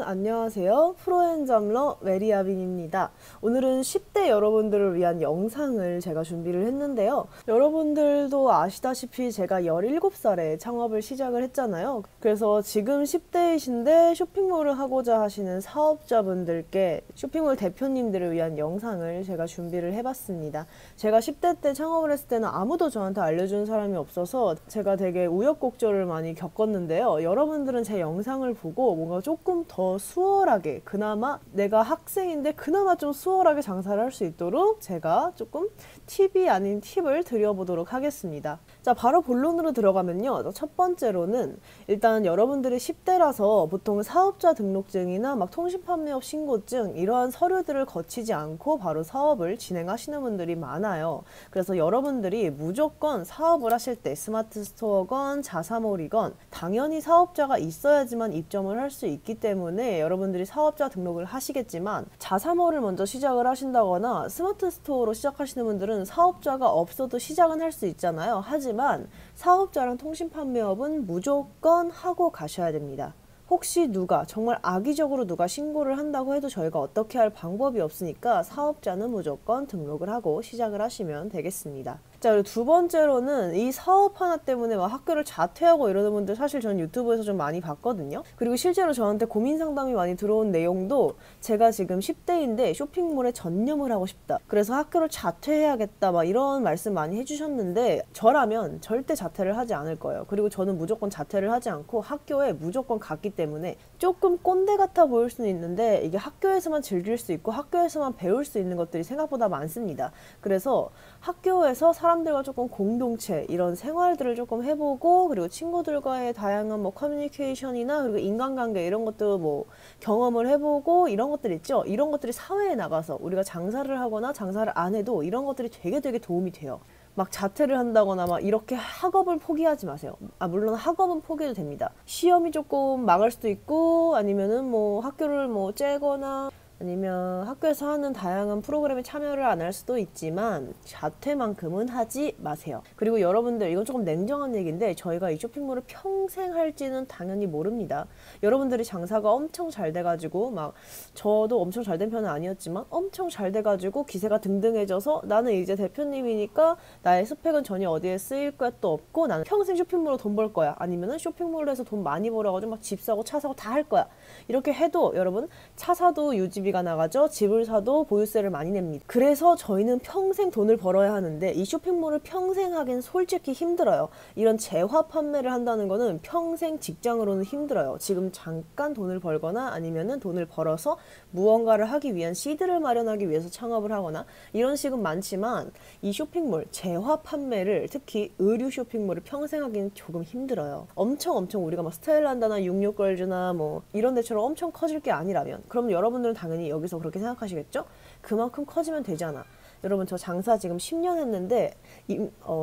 안녕하세요. 프로앤잡러 메리아빈입니다. 오늘은 10대 여러분들을 위한 영상을 제가 준비를 했는데요. 여러분들도 아시다시피 제가 17살에 창업을 시작을 했잖아요. 그래서 지금 10대이신데 쇼핑몰을 하고자 하시는 사업자분들께 쇼핑몰 대표님들을 위한 영상을 제가 준비를 해봤습니다. 제가 10대 때 창업을 했을 때는 아무도 저한테 알려준 사람이 없어서 제가 되게 우여곡절을 많이 겪었는데요. 여러분들은 제 영상을 보고 뭔가 조금 더 수월하게, 그나마 내가 학생인데 그나마 좀 수월하게 장사를 할 수 있도록 제가 조금 팁이 아닌 팁을 드려보도록 하겠습니다. 자, 바로 본론으로 들어가면요. 첫 번째로는 일단 여러분들이 10대라서 보통 사업자 등록증이나 막 통신판매업 신고증 이러한 서류들을 거치지 않고 바로 사업을 진행하시는 분들이 많아요. 그래서 여러분들이 무조건 사업을 하실 때 스마트 스토어건 자사몰이건 당연히 사업자가 있어야지만 입점을 할 수 있기 때문에 여러분들이 사업자 등록을 하시겠지만, 자사몰을 먼저 시작을 하신다거나 스마트 스토어로 시작하시는 분들은 사업자가 없어도 시작은 할 수 있잖아요. 하지만 사업자랑 통신 판매업은 무조건 하고 가셔야 됩니다. 혹시 누가 정말 악의적으로 누가 신고를 한다고 해도 저희가 어떻게 할 방법이 없으니까 사업자는 무조건 등록을 하고 시작을 하시면 되겠습니다. 자, 그리고 두 번째로는 이 사업 하나 때문에 막 학교를 자퇴하고 이러는 분들 사실 저는 유튜브에서 좀 많이 봤거든요. 그리고 실제로 저한테 고민 상담이 많이 들어온 내용도 제가 지금 10대인데 쇼핑몰에 전념을 하고 싶다, 그래서 학교를 자퇴해야겠다, 막 이런 말씀 많이 해주셨는데 저라면 절대 자퇴를 하지 않을 거예요. 그리고 저는 무조건 자퇴를 하지 않고 학교에 무조건 갔기 때문에 조금 꼰대 같아 보일 수는 있는데 이게 학교에서만 즐길 수 있고 학교에서만 배울 수 있는 것들이 생각보다 많습니다. 그래서 학교에서 사람들과 조금 공동체 이런 생활들을 조금 해보고, 그리고 친구들과의 다양한 뭐 커뮤니케이션이나 그리고 인간관계 이런 것도 뭐 경험을 해보고, 이런 것들 있죠. 이런 것들이 사회에 나가서 우리가 장사를 하거나 장사를 안 해도 이런 것들이 되게 도움이 돼요. 막 자퇴를 한다거나 막 이렇게 학업을 포기하지 마세요. 물론 학업은 포기해도 됩니다. 시험이 조금 망할 수도 있고, 아니면은 뭐 학교를 뭐 째거나 아니면 학교에서 하는 다양한 프로그램에 참여를 안 할 수도 있지만 자퇴만큼은 하지 마세요. 그리고 여러분들, 이건 조금 냉정한 얘기인데 저희가 이 쇼핑몰을 평생 할지는 당연히 모릅니다. 여러분들이 장사가 엄청 잘 돼가지고, 막 저도 엄청 잘 된 편은 아니었지만 엄청 잘 돼가지고 기세가 등등해져서 나는 이제 대표님이니까 나의 스펙은 전혀 어디에 쓰일 것도 없고 나는 평생 쇼핑몰로 돈 벌 거야, 아니면은 쇼핑몰로 해서 돈 많이 벌어가지고 막 집 사고 차 사고 다 할 거야, 이렇게 해도 여러분 차 사도 유지비가 나가죠. 집을 사도 보유세를 많이 냅니다. 그래서 저희는 평생 돈을 벌어야 하는데 이 쇼핑몰을 평생 하긴 솔직히 힘들어요. 이런 재화 판매를 한다는 거는 평생 직장으로는 힘들어요. 지금 잠깐 돈을 벌거나 아니면은 돈을 벌어서 무언가를 하기 위한 시드를 마련하기 위해서 창업을 하거나 이런 식은 많지만, 이 쇼핑몰 재화 판매를, 특히 의류 쇼핑몰을 평생 하기는 조금 힘들어요. 엄청 우리가 막 스타일란다나 66걸즈나 뭐 이런 데처럼 엄청 커질 게 아니라면, 그럼 여러분들은 당연히 여기서 그렇게 생각하시겠죠? 그만큼 커지면 되잖아. 여러분, 저 장사 지금 10년 했는데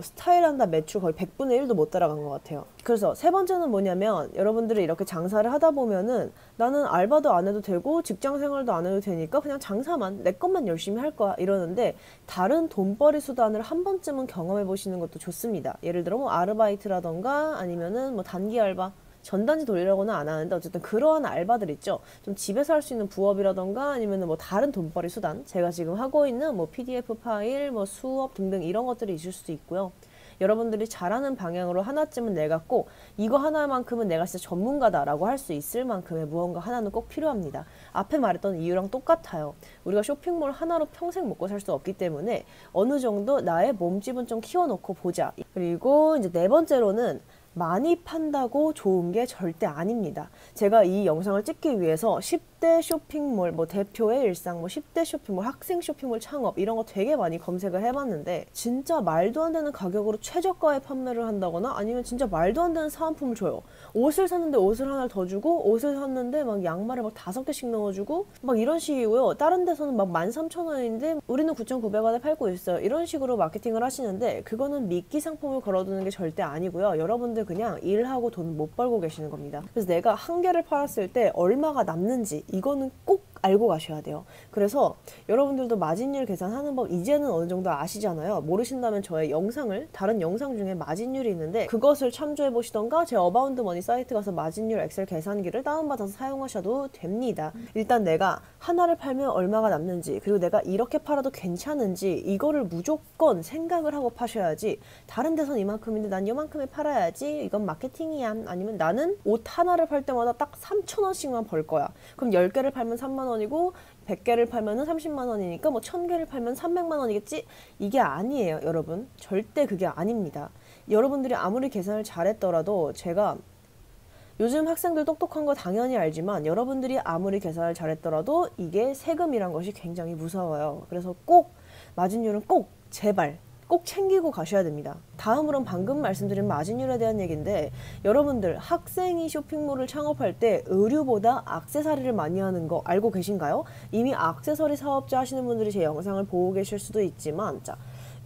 스타일한다 매출 거의 100분의 1도 못 따라간 것 같아요. 그래서 세 번째는 뭐냐면, 여러분들이 이렇게 장사를 하다 보면은 나는 알바도 안 해도 되고 직장 생활도 안 해도 되니까 그냥 장사만 내 것만 열심히 할 거야 이러는데, 다른 돈벌이 수단을 한 번쯤은 경험해 보시는 것도 좋습니다. 예를 들어 뭐 아르바이트라던가 아니면은 뭐 단기 알바, 전단지 돌리라고는 안 하는데 어쨌든 그러한 알바들 있죠. 좀 집에서 할 수 있는 부업이라던가 아니면 뭐 다른 돈벌이 수단, 제가 지금 하고 있는 뭐 PDF 파일, 뭐 수업 등등 이런 것들이 있을 수도 있고요. 여러분들이 잘하는 방향으로 하나쯤은 내갖고 이거 하나만큼은 내가 진짜 전문가다라고 할 수 있을 만큼의 무언가 하나는 꼭 필요합니다. 앞에 말했던 이유랑 똑같아요. 우리가 쇼핑몰 하나로 평생 먹고 살 수 없기 때문에 어느 정도 나의 몸집은 좀 키워놓고 보자. 그리고 이제 네 번째로는, 많이 판다고 좋은 게 절대 아닙니다. 제가 이 영상을 찍기 위해서 10대 쇼핑몰, 뭐 대표의 일상, 뭐 10대 쇼핑몰, 학생 쇼핑몰 창업 이런 거 되게 많이 검색을 해봤는데 진짜 말도 안 되는 가격으로 최저가에 판매를 한다거나 아니면 진짜 말도 안 되는 사은품을 줘요. 옷을 샀는데 옷을 하나를 더 주고, 옷을 샀는데 막 양말을 막 5개씩 넣어주고 막 이런 식이고요. 다른 데서는 막 13,000원인데 우리는 9,900원에 팔고 있어요. 이런 식으로 마케팅을 하시는데 그거는 미끼 상품을 걸어두는 게 절대 아니고요. 여러분들 그냥 일하고 돈 못 벌고 계시는 겁니다. 그래서 내가 한 개를 팔았을 때 얼마가 남는지 이거는 꼭 알고 가셔야 돼요. 그래서 여러분들도 마진율 계산하는 법 이제는 어느 정도 아시잖아요. 모르신다면 저의 영상을, 다른 영상 중에 마진율이 있는데 그것을 참조해 보시던가 제 어바운드 머니 사이트 가서 마진율 엑셀 계산기를 다운받아서 사용하셔도 됩니다. 일단 내가 하나를 팔면 얼마가 남는지, 그리고 내가 이렇게 팔아도 괜찮은지 이거를 무조건 생각을 하고 파셔야지, 다른 데선 이만큼인데 난 이만큼에 팔아야지, 이건 마케팅이야, 아니면 나는 옷 하나를 팔 때마다 딱 3,000원씩만 벌 거야, 그럼 10개를 팔면 3만 원이고 100개를 팔면 30만 원이니까 뭐 1000개를 팔면 300만 원이겠지? 이게 아니에요, 여러분. 절대 그게 아닙니다. 여러분들이 아무리 계산을 잘했더라도, 제가 요즘 학생들 똑똑한 거 당연히 알지만 여러분들이 아무리 계산을 잘했더라도 이게 세금이란 것이 굉장히 무서워요. 그래서 꼭 마진율은 꼭 제발 꼭 챙기고 가셔야 됩니다. 다음으로는 방금 말씀드린 마진율에 대한 얘기인데, 여러분들 학생이 쇼핑몰을 창업할 때 의류보다 액세서리를 많이 하는 거 알고 계신가요? 이미 액세서리 사업자 하시는 분들이 제 영상을 보고 계실 수도 있지만, 자,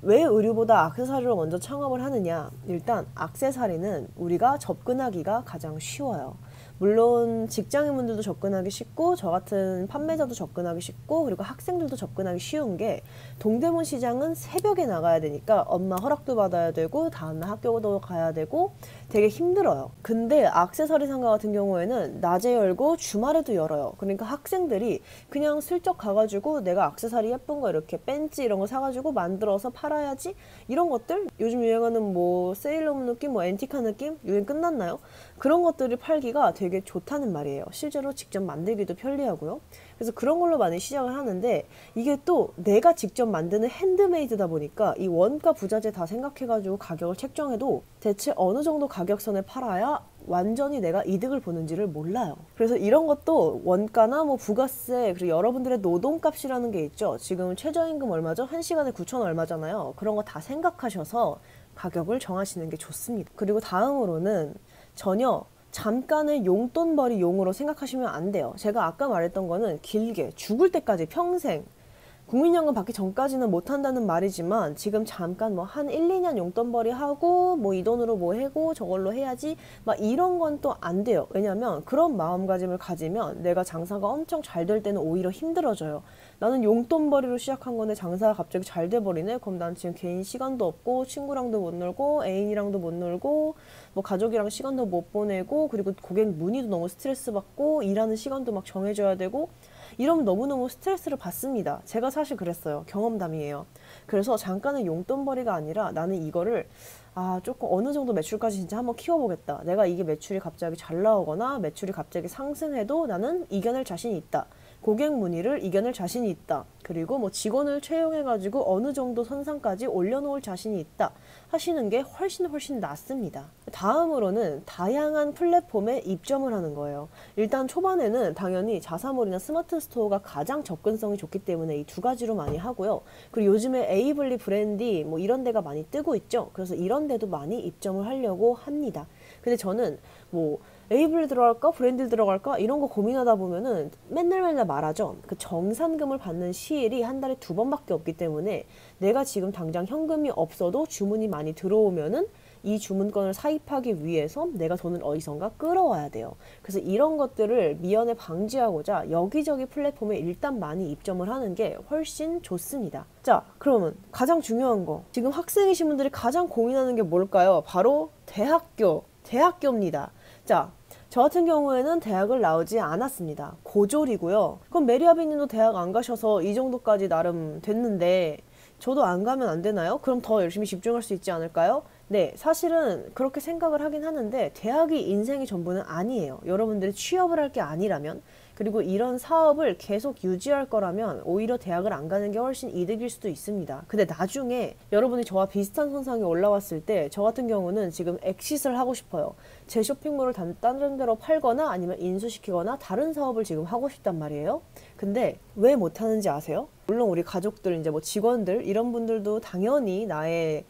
왜 의류보다 액세서리를 먼저 창업을 하느냐? 일단 액세서리는 우리가 접근하기가 가장 쉬워요. 물론 직장인분들도 접근하기 쉽고 저 같은 판매자도 접근하기 쉽고 그리고 학생들도 접근하기 쉬운 게, 동대문 시장은 새벽에 나가야 되니까 엄마 허락도 받아야 되고 다음날 학교도 가야 되고 되게 힘들어요. 근데 액세서리 상가 같은 경우에는 낮에 열고 주말에도 열어요. 그러니까 학생들이 그냥 슬쩍 가가지고 내가 액세서리 예쁜 거 이렇게 벤치 이런 거 사가지고 만들어서 팔아야지, 이런 것들 요즘 유행하는 뭐 세일러문 느낌, 뭐 앤티카 느낌, 유행 끝났나요? 그런 것들을 팔기가 되게 좋다는 말이에요. 실제로 직접 만들기도 편리하고요. 그래서 그런 걸로 많이 시작을 하는데, 이게 또 내가 직접 만드는 핸드메이드다 보니까 이 원가 부자재 다 생각해가지고 가격을 책정해도 대체 어느 정도 가격선에 팔아야 완전히 내가 이득을 보는지를 몰라요. 그래서 이런 것도 원가나 뭐 부가세, 그리고 여러분들의 노동값이라는 게 있죠. 지금 최저임금 얼마죠? 1시간에 9,000원 얼마잖아요. 그런 거 다 생각하셔서 가격을 정하시는 게 좋습니다. 그리고 다음으로는 전혀 잠깐의 용돈벌이 용으로 생각하시면 안 돼요. 제가 아까 말했던 거는 길게 죽을 때까지 평생 국민연금 받기 전까지는 못한다는 말이지만, 지금 잠깐 뭐 한 1, 2년 용돈벌이 하고 뭐 이 돈으로 뭐 해고 저걸로 해야지 막 이런 건 또 안 돼요. 왜냐면 그런 마음가짐을 가지면 내가 장사가 엄청 잘 될 때는 오히려 힘들어져요. 나는 용돈벌이로 시작한 건데 장사가 갑자기 잘 돼버리네? 그럼 난 지금 개인 시간도 없고 친구랑도 못 놀고 애인이랑도 못 놀고 뭐 가족이랑 시간도 못 보내고, 그리고 고객 문의도 너무 스트레스 받고 일하는 시간도 막 정해줘야 되고, 이러면 너무너무 스트레스를 받습니다. 제가 사실 그랬어요. 경험담이에요. 그래서 잠깐의 용돈벌이가 아니라 나는 이거를 조금 어느 정도 매출까지 진짜 한번 키워보겠다. 내가 이게 매출이 갑자기 잘 나오거나 매출이 갑자기 상승해도 나는 이겨낼 자신이 있다. 고객 문의를 이겨낼 자신이 있다. 그리고 뭐 직원을 채용해가지고 어느 정도 선상까지 올려놓을 자신이 있다 하시는 게 훨씬 낫습니다. 다음으로는 다양한 플랫폼에 입점을 하는 거예요. 일단 초반에는 당연히 자사몰이나 스마트 스토어가 가장 접근성이 좋기 때문에 이 두 가지로 많이 하고요. 그리고 요즘에 에이블리, 브랜디 뭐 이런 데가 많이 뜨고 있죠. 그래서 이런 데도 많이 입점을 하려고 합니다. 근데 저는 뭐 에이블리 들어갈까? 브랜드 들어갈까? 이런 거 고민하다 보면은 맨날 말하죠. 그 정산금을 받는 시일이 한 달에 2번밖에 없기 때문에 내가 지금 당장 현금이 없어도 주문이 많이 들어오면은 이 주문건을 사입하기 위해서 내가 돈을 어디선가 끌어와야 돼요. 그래서 이런 것들을 미연에 방지하고자 여기저기 플랫폼에 일단 많이 입점을 하는 게 훨씬 좋습니다. 자, 그러면 가장 중요한 거, 지금 학생이신 분들이 가장 고민하는 게 뭘까요? 바로 대학교입니다. 자, 저 같은 경우에는 대학을 나오지 않았습니다. 고졸이고요. 그럼 메리아비님도 대학 안 가셔서 이 정도까지 나름 됐는데 저도 안 가면 안 되나요? 그럼 더 열심히 집중할 수 있지 않을까요? 네, 사실은 그렇게 생각을 하긴 하는데 대학이 인생의 전부는 아니에요. 여러분들이 취업을 할 게 아니라면, 그리고 이런 사업을 계속 유지할 거라면 오히려 대학을 안 가는 게 훨씬 이득일 수도 있습니다. 근데 나중에 여러분이 저와 비슷한 선상에 올라왔을 때 저 같은 경우는 지금 엑싯을 하고 싶어요. 제 쇼핑몰을 다른 데로 팔거나 아니면 인수시키거나 다른 사업을 지금 하고 싶단 말이에요. 근데 왜 못하는지 아세요? 물론 우리 가족들, 이제 뭐 직원들 이런 분들도 당연히 나의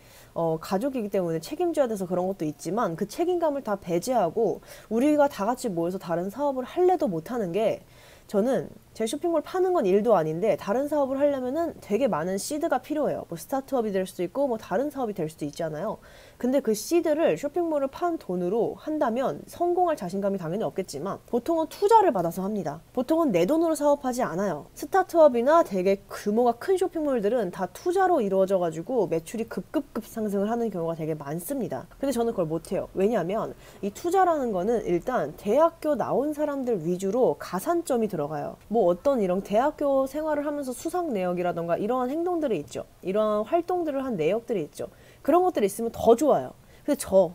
가족이기 때문에 책임져야 돼서 그런 것도 있지만, 그 책임감을 다 배제하고 우리가 다 같이 모여서 다른 사업을 할래도 못하는 게, 저는 제 쇼핑몰 파는 건 일도 아닌데 다른 사업을 하려면은 되게 많은 시드가 필요해요. 뭐 스타트업이 될 수도 있고 뭐 다른 사업이 될 수도 있잖아요. 근데 그 시드를 쇼핑몰을 판 돈으로 한다면 성공할 자신감이 당연히 없겠지만 보통은 투자를 받아서 합니다. 보통은 내 돈으로 사업하지 않아요. 스타트업이나 되게 규모가 큰 쇼핑몰들은 다 투자로 이루어져 가지고 매출이 급급급 상승을 하는 경우가 되게 많습니다. 근데 저는 그걸 못해요. 왜냐하면 이 투자라는 거는 일단 대학교 나온 사람들 위주로 가산점이 들어가요. 뭐 어떤 이런 대학교 생활을 하면서 수상 내역이라던가 이러한 행동들이 있죠. 이러한 활동들을 한 내역들이 있죠. 그런 것들이 있으면 더 좋아요. 근데 저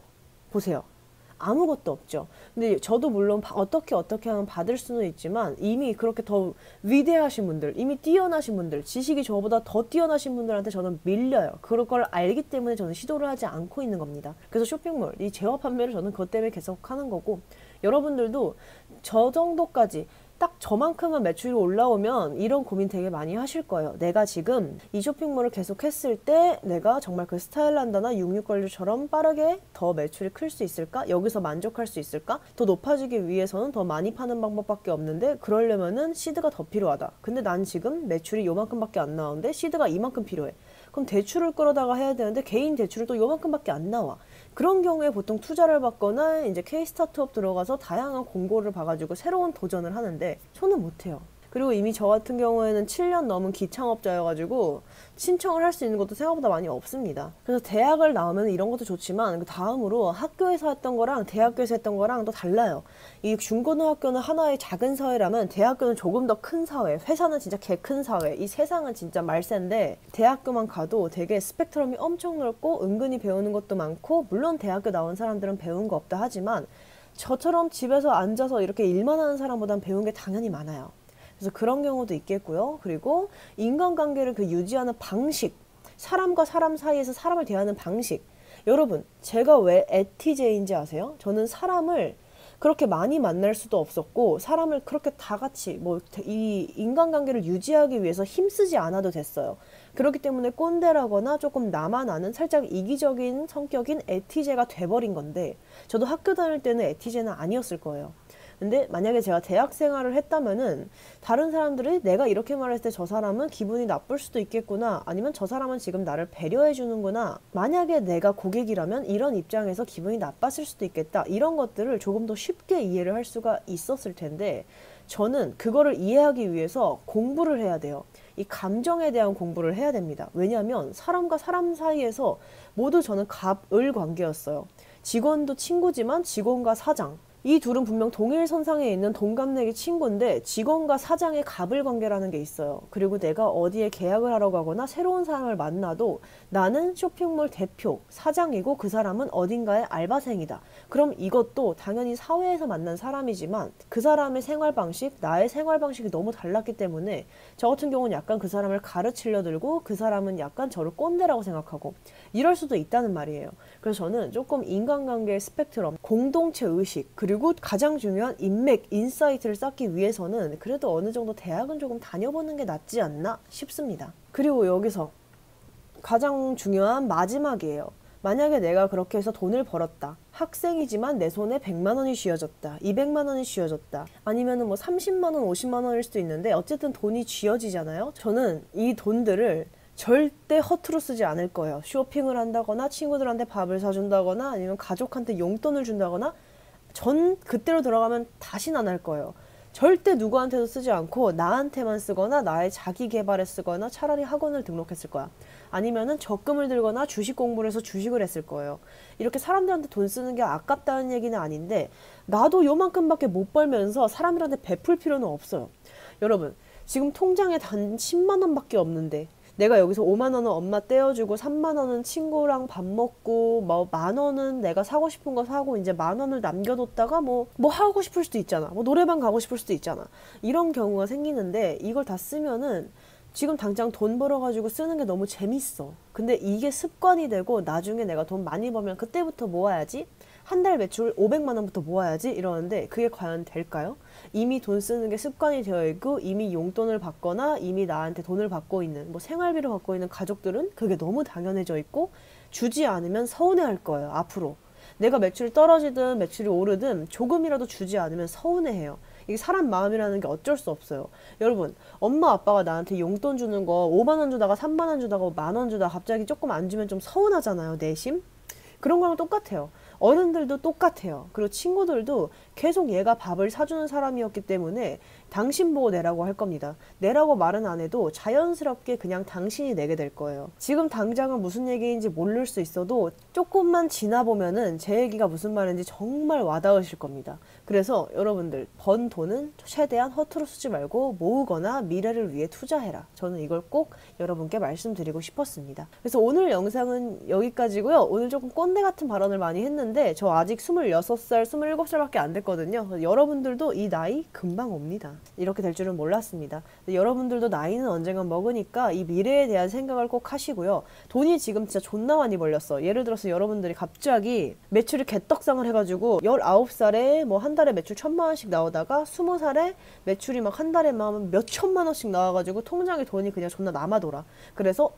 보세요. 아무것도 없죠. 근데 저도 물론 어떻게 하면 받을 수는 있지만 이미 그렇게 더 위대하신 분들, 이미 뛰어나신 분들, 지식이 저보다 더 뛰어나신 분들한테 저는 밀려요. 그럴 걸 알기 때문에 저는 시도를 하지 않고 있는 겁니다. 그래서 쇼핑몰, 이 제휴 판매를 저는 그것 때문에 계속 하는 거고, 여러분들도 저 정도까지 딱 저만큼만 매출이 올라오면 이런 고민 되게 많이 하실 거예요. 내가 지금 이 쇼핑몰을 계속 했을 때 내가 정말 그 스타일란다나 66관리처럼 빠르게 더 매출이 클 수 있을까? 여기서 만족할 수 있을까? 더 높아지기 위해서는 더 많이 파는 방법밖에 없는데 그러려면은 시드가 더 필요하다. 근데 난 지금 매출이 요만큼밖에 안 나오는데 시드가 이만큼 필요해. 그럼 대출을 끌어다가 해야 되는데 개인 대출은 또 요만큼밖에 안 나와. 그런 경우에 보통 투자를 받거나 이제 K-스타트업 들어가서 다양한 공고를 봐가지고 새로운 도전을 하는데 저는 못해요. 그리고 이미 저 같은 경우에는 7년 넘은 기창업자여가지고 신청을 할 수 있는 것도 생각보다 많이 없습니다. 그래서 대학을 나오면 이런 것도 좋지만 그 다음으로 학교에서 했던 거랑 대학교에서 했던 거랑 또 달라요. 이 중고등학교는 하나의 작은 사회라면 대학교는 조금 더 큰 사회, 회사는 진짜 개 큰 사회, 이 세상은 진짜 말세인데 대학교만 가도 되게 스펙트럼이 엄청 넓고 은근히 배우는 것도 많고, 물론 대학교 나온 사람들은 배운 거 없다 하지만 저처럼 집에서 앉아서 이렇게 일만 하는 사람보단 배운 게 당연히 많아요. 그래서 그런 경우도 있겠고요. 그리고 인간관계를 그 유지하는 방식, 사람과 사람 사이에서 사람을 대하는 방식. 여러분, 제가 왜 에티제인지 아세요? 저는 사람을 그렇게 많이 만날 수도 없었고 사람을 그렇게 다 같이 뭐 이 인간관계를 유지하기 위해서 힘쓰지 않아도 됐어요. 그렇기 때문에 꼰대라거나 조금 나만 아는 살짝 이기적인 성격인 에티제가 돼버린 건데, 저도 학교 다닐 때는 에티제는 아니었을 거예요. 근데 만약에 제가 대학 생활을 했다면은 다른 사람들이 내가 이렇게 말했을 때 저 사람은 기분이 나쁠 수도 있겠구나, 아니면 저 사람은 지금 나를 배려해 주는구나, 만약에 내가 고객이라면 이런 입장에서 기분이 나빴을 수도 있겠다, 이런 것들을 조금 더 쉽게 이해를 할 수가 있었을 텐데 저는 그거를 이해하기 위해서 공부를 해야 돼요. 이 감정에 대한 공부를 해야 됩니다. 왜냐하면 사람과 사람 사이에서 모두 저는 갑을 관계였어요. 직원도 친구지만 직원과 사장, 이 둘은 분명 동일 선상에 있는 동갑내기 친구인데 직원과 사장의 갑을 관계라는 게 있어요. 그리고 내가 어디에 계약을 하러 가거나 새로운 사람을 만나도 나는 쇼핑몰 대표, 사장이고 그 사람은 어딘가의 알바생이다. 그럼 이것도 당연히 사회에서 만난 사람이지만 그 사람의 생활 방식, 나의 생활 방식이 너무 달랐기 때문에 저 같은 경우는 약간 그 사람을 가르치려 들고 그 사람은 약간 저를 꼰대라고 생각하고 이럴 수도 있다는 말이에요. 그래서 저는 조금 인간관계의 스펙트럼, 공동체 의식, 그리고 가장 중요한 인맥, 인사이트를 쌓기 위해서는 그래도 어느 정도 대학은 조금 다녀보는 게 낫지 않나 싶습니다. 그리고 여기서 가장 중요한 마지막이에요. 만약에 내가 그렇게 해서 돈을 벌었다. 학생이지만 내 손에 100만 원이 쥐어졌다. 200만 원이 쥐어졌다. 아니면은 뭐 30만 원, 50만 원일 수도 있는데 어쨌든 돈이 쥐어지잖아요. 저는 이 돈들을 절대 허투루 쓰지 않을 거예요. 쇼핑을 한다거나 친구들한테 밥을 사준다거나 아니면 가족한테 용돈을 준다거나 전 그때로 들어가면 다시는 안 할 거예요. 절대 누구한테도 쓰지 않고 나한테만 쓰거나 나의 자기 개발에 쓰거나 차라리 학원을 등록했을 거야. 아니면은 적금을 들거나 주식 공부를 해서 주식을 했을 거예요. 이렇게 사람들한테 돈 쓰는 게 아깝다는 얘기는 아닌데 나도 요만큼밖에 못 벌면서 사람들한테 베풀 필요는 없어요. 여러분, 지금 통장에 단 10만 원밖에 없는데 내가 여기서 5만 원은 엄마 떼어주고 3만 원은 친구랑 밥 먹고 뭐 만 원은 내가 사고 싶은 거 사고 이제 만 원을 남겨뒀다가 뭐 하고 싶을 수도 있잖아. 뭐 노래방 가고 싶을 수도 있잖아. 이런 경우가 생기는데 이걸 다 쓰면은 지금 당장 돈 벌어가지고 쓰는 게 너무 재밌어. 근데 이게 습관이 되고 나중에 내가 돈 많이 벌면 그때부터 모아야지. 한 달 매출 500만 원부터 모아야지 이러는데 그게 과연 될까요? 이미 돈 쓰는 게 습관이 되어 있고 이미 용돈을 받거나 이미 나한테 돈을 받고 있는 뭐 생활비를 받고 있는 가족들은 그게 너무 당연해져 있고 주지 않으면 서운해할 거예요. 앞으로 내가 매출이 떨어지든 매출이 오르든 조금이라도 주지 않으면 서운해해요. 이게 사람 마음이라는 게 어쩔 수 없어요. 여러분, 엄마 아빠가 나한테 용돈 주는 거 5만 원 주다가 3만 원 주다가 만 원 주다가 갑자기 조금 안 주면 좀 서운하잖아요, 내심. 그런 거랑 똑같아요. 어른들도 똑같아요. 그리고 친구들도 계속 얘가 밥을 사주는 사람이었기 때문에 당신 보고 내라고 할 겁니다. 내라고 말은 안 해도 자연스럽게 그냥 당신이 내게 될 거예요. 지금 당장은 무슨 얘기인지 모를 수 있어도 조금만 지나보면은 제 얘기가 무슨 말인지 정말 와닿으실 겁니다. 그래서 여러분들, 번 돈은 최대한 허투루 쓰지 말고 모으거나 미래를 위해 투자해라. 저는 이걸 꼭 여러분께 말씀드리고 싶었습니다. 그래서 오늘 영상은 여기까지고요. 오늘 조금 꼰대 같은 발언을 많이 했는데 저 아직 26살, 27살밖에 안 됐거든요. 여러분들도 이 나이 금방 옵니다. 이렇게 될 줄은 몰랐습니다. 여러분들도 나이는 언젠간 먹으니까 이 미래에 대한 생각을 꼭 하시고요. 돈이 지금 진짜 존나 많이 벌렸어. 예를 들어서 여러분들이 갑자기 매출이 개떡상을 해가지고 19살에 뭐 한 달에 매출 1,000만 원씩 나오다가 20살에 매출이 막 한 달에 막 몇 천만 원씩 나와가지고 통장에 돈이 그냥 존나 남아돌아. 그래서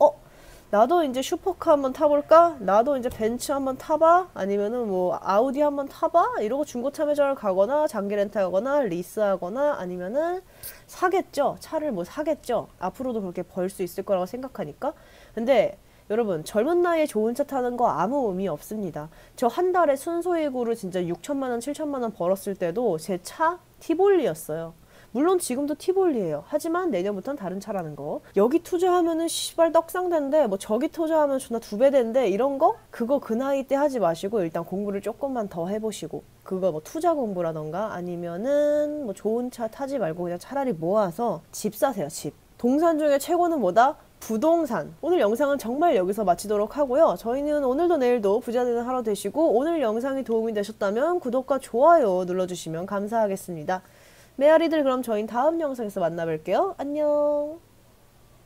나도 이제 슈퍼카 한번 타볼까? 나도 이제 벤츠 한번 타봐? 아니면은 뭐 아우디 한번 타봐? 이러고 중고차 매장을 가거나 장기 렌트 하거나 리스하거나 아니면은 사겠죠. 차를 뭐 사겠죠. 앞으로도 그렇게 벌 수 있을 거라고 생각하니까. 근데 여러분, 젊은 나이에 좋은 차 타는 거 아무 의미 없습니다. 저 한 달에 순수익으로 진짜 6천만 원, 7천만 원 벌었을 때도 제 차 티볼리였어요. 물론 지금도 티볼리예요. 하지만 내년부터는 다른 차라는 거. 여기 투자하면은 씨발 떡상된대. 뭐 저기 투자하면 존나 2배 된대. 이런 거? 그거 그 나이 때 하지 마시고 일단 공부를 조금만 더 해보시고, 그거 뭐 투자 공부라던가 아니면은 뭐 좋은 차 타지 말고 그냥 차라리 모아서 집 사세요. 집. 동산 중에 최고는 뭐다? 부동산. 오늘 영상은 정말 여기서 마치도록 하고요. 저희는 오늘도 내일도 부자 되는 하루 되시고, 오늘 영상이 도움이 되셨다면 구독과 좋아요 눌러주시면 감사하겠습니다. 메아리들, 그럼 저희는 다음 영상에서 만나 뵐게요. 안녕.